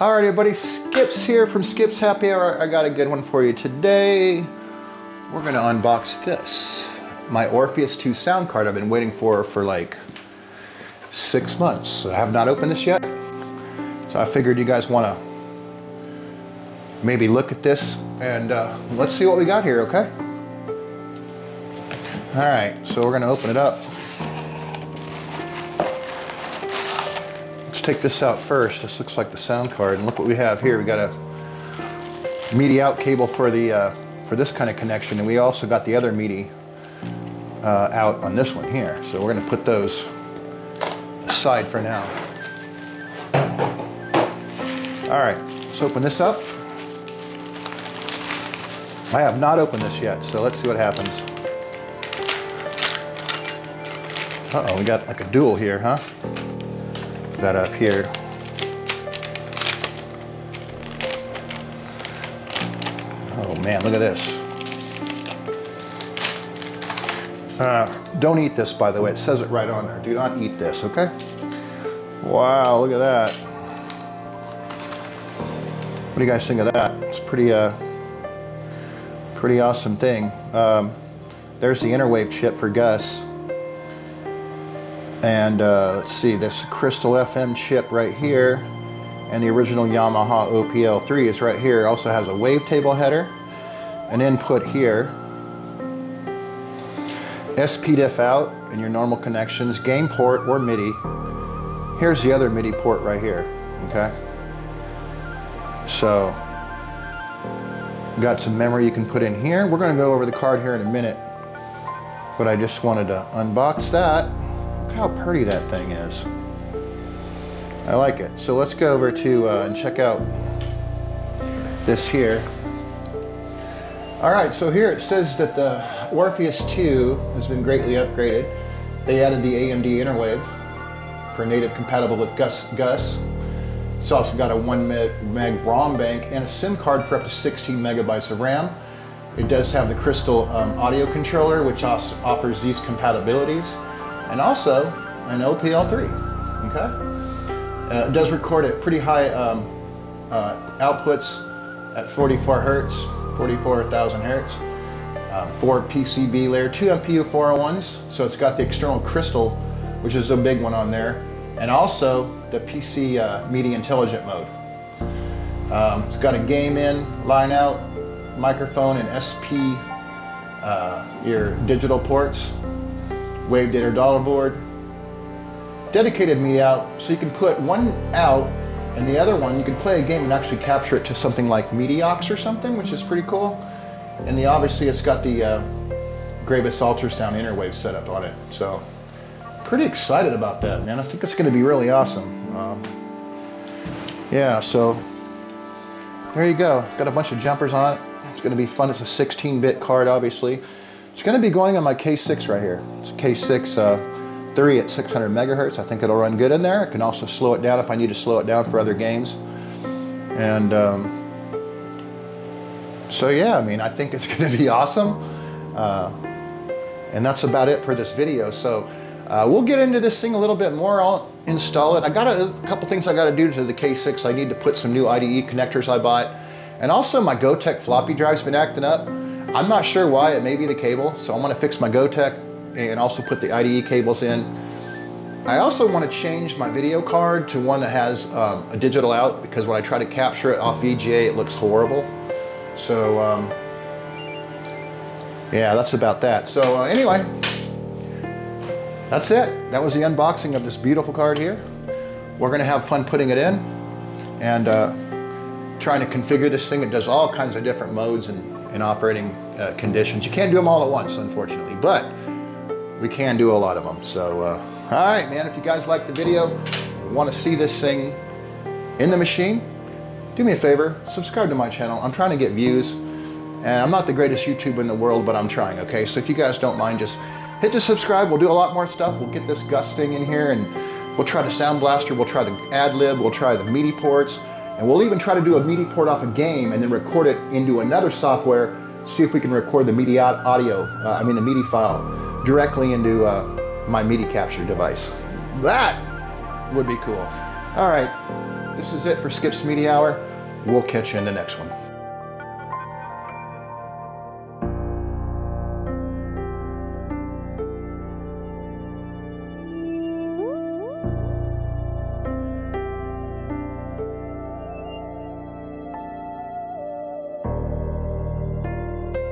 Alright everybody, Skips here from Skips Happy Hour. I got a good one for you today. We're going to unbox this. My Orpheus II sound card I've been waiting for like 6 months. I have not opened this yet. So I figured you guys want to maybe look at this and let's see what we got here, okay? Alright, so we're going to open it up. Take this out first. This looks like the sound card, and look what we have here. We got a midi-OUT cable for the for this kind of connection, and we also got the other midi-OUT on this one here. So we're going to put those aside for now. All right, let's open this up. I have not opened this yet, so let's see what happens. Uh-oh, we got like a dual here, huh? That up here. Oh man, look at this. Don't eat this, by the way. It says it right on there. Do not eat this, okay? Wow, look at that. What do you guys think of that? It's pretty awesome thing. There's the InterWave chip for GUS. And let's see, this Crystal FM chip right here, and the original Yamaha OPL3 is right here. It also has a Wavetable header, an input here, PDIF out in your normal connections, Gameport or MIDI. Here's the other MIDI port right here, okay? So, got some memory you can put in here. We're gonna go over the card here in a minute, but I just wanted to unbox that. Look how pretty that thing is. I like it. So let's go over to and check out this here. All right, so here it says that the Orpheus II has been greatly upgraded. They added the AMD InterWave for native compatible with GUS. It's also got a 1 meg ROM bank and a SIM card for up to 16 megabytes of RAM. It does have the Crystal audio controller, which also offers these compatibilities. And also an OPL3, okay? It does record at pretty high outputs at 44 hertz, 44,000 hertz, 4 PCB layer, 2 MPU 401s, so it's got the external crystal, which is a big one on there, and also the PCMIDI intelligent mode. It's got a game in, line out, microphone, and SP, your digital ports. Wavedable daughterboard, dedicated midi-OUT, so you can put one out and the other one, you can play a game and actually capture it to something like midi-OUT or something, which is pretty cool. And obviously it's got the Gravis UltraSound InterWave setup on it, so pretty excited about that, man. I think it's going to be really awesome. Yeah, so there you go. Got a bunch of jumpers on it. It's going to be fun. It's a 16-bit card, obviously. It's going to be going on my K6 right here. It's a K6 3 at 600 megahertz. I think it'll run good in there. I can also slow it down if I need to slow it down for other games. And so yeah, I mean, I think it's going to be awesome. And that's about it for this video. So we'll get into this thing a little bit more. I'll install it. I got a couple things I got to do to the K6. I need to put some new IDE connectors I bought. And also my Gotek floppy drive's been acting up. I'm not sure why. It may be the cable, so I'm going to fix my Gotek and also put the IDE cables in. I also want to change my video card to one that has a digital out, because when I try to capture it off VGA, it looks horrible. So yeah, that's about that. So anyway, that's it. That was the unboxing of this beautiful card here. We're going to have fun putting it in and trying to configure this thing. It does all kinds of different modes and operating conditions. You can't do them all at once, unfortunately, but we can do a lot of them. So, all right, man, if you guys like the video, want to see this thing in the machine, do me a favor, subscribe to my channel. I'm trying to get views, and I'm not the greatest YouTuber in the world, but I'm trying, okay? So if you guys don't mind, just hit the subscribe. We'll do a lot more stuff. We'll get this GUS thing in here, and we'll try the SoundBlaster, we'll try the Adlib, we'll try the MIDI ports, and we'll even try to do a MIDI port off a game and then record it into another software, see if we can record the MIDI audio, the MIDI file directly into my MIDI capture device. That would be cool. All right, This is it for Skip's Media Hour. We'll catch you in the next one.